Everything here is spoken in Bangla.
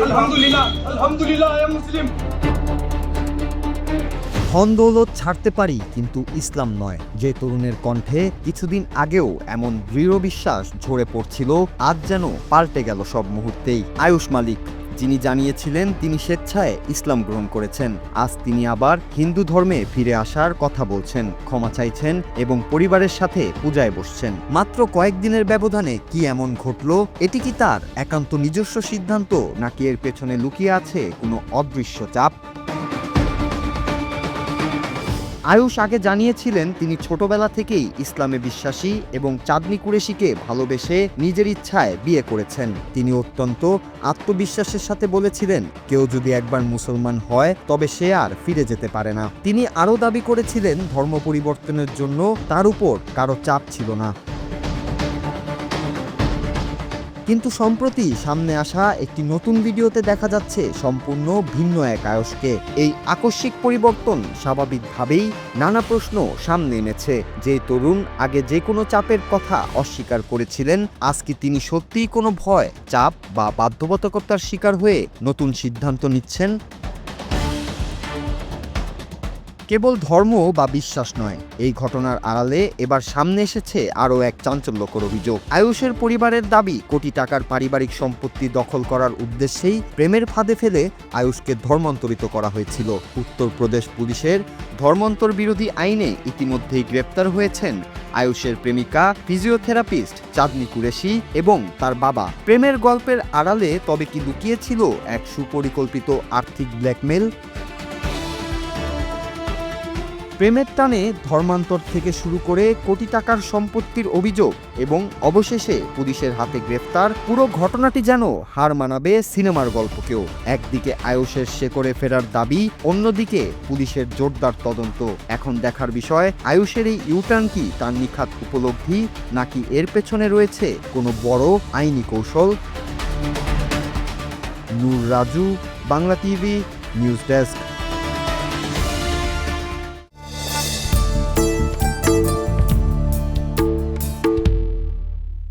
আলহামদুলিল্লাহ আলহামদুলিল্লাহ আই এম মুসলিম। ধন দৌলত ছাড়তে পারি কিন্তু ইসলাম নয়, যে তরুণের কণ্ঠে কিছুদিন আগেও এমন দৃঢ় বিশ্বাস ঝরে পড়ছিল, আজ যেন পাল্টে গেল সব মুহূর্তেই। আয়ুষ মালিক, যিনি জানিয়েছিলেন তিনি স্বেচ্ছায় ইসলাম গ্রহণ করেছেন, আজ তিনি আবার হিন্দু ধর্মে ফিরে আসার কথা বলছেন, ক্ষমা চাইছেন এবং পরিবারের সাথে পূজায় বসছেন। মাত্র কয়েকদিনের ব্যবধানে কি এমন ঘটল? এটি কি তার একান্ত নিজস্ব সিদ্ধান্ত, নাকি এর পেছনে লুকিয়ে আছে কোনো অদৃশ্য চাপ? আয়ুষ আগে জানিয়েছিলেন তিনি ছোটবেলা থেকেই ইসলামে বিশ্বাসী এবং চাঁদনি কুরেশিকে ভালোবেসে নিজের ইচ্ছায় বিয়ে করেছেন। তিনি অত্যন্ত আত্মবিশ্বাসের সাথে বলেছিলেন, কেউ যদি একবার মুসলমান হয় তবে সে আর ফিরে যেতে পারে না। তিনি আরও দাবি করেছিলেন ধর্ম পরিবর্তনের জন্য তার উপর কারো চাপ ছিল না। কিন্তু সম্প্রতি সামনে আসা একটি নতুন ভিডিওতে দেখা যাচ্ছে সম্পূর্ণ ভিন্ন এক আয়ুষকে। এই আকস্মিক পরিবর্তন স্বাভাবিকভাবেই নানা প্রশ্ন সামনে এনেছে। যে তরুণ আগে যে কোনো চাপের কথা অস্বীকার করেছিলেন, আজ কি তিনি সত্যিই কোনো ভয়, চাপ বা বাধ্যবাধকতার শিকার হয়ে নতুন সিদ্ধান্ত নিচ্ছেন? কেবল ধর্ম বা বিশ্বাস নয়, এই ঘটনার আড়ালে এবার সামনে এসেছে আরও এক চাঞ্চল্যকর অভিযোগ। আয়ুষের পরিবারের দাবি, কোটি টাকার পারিবারিক সম্পত্তি দখল করার উদ্দেশ্যেই প্রেমের ফাঁদে ফেলে আয়ুষকে ধর্মান্তরিত করা হয়েছিল। উত্তরপ্রদেশ পুলিশের ধর্মান্তর বিরোধী আইনে ইতিমধ্যেই গ্রেপ্তার হয়েছেন আয়ুষের প্রেমিকা, ফিজিওথেরাপিস্ট চাঁদনি কুরেশি এবং তার বাবা। প্রেমের গল্পের আড়ালে তবে কি লুকিয়েছিল এক সুপরিকল্পিত আর্থিক ব্ল্যাকমেল? প্রেমের টানে ধর্মান্তর থেকে শুরু করে কোটি টাকার সম্পত্তির অভিযোগ এবং অবশেষে পুলিশের হাতে গ্রেফতার, পুরো ঘটনাটি যেন হার মানাবে সিনেমার গল্পকেও। একদিকে আয়ুষের শেকড়ে ফেরার দাবি, অন্যদিকে পুলিশের জোরদার তদন্ত। এখন দেখার বিষয়, আয়ুষের এই ইউটার্ন কি তার নিখাত উপলব্ধি, নাকি এর পেছনে রয়েছে কোনো বড় আইনি কৌশল? Nur Raju, Bangla TV, news desk.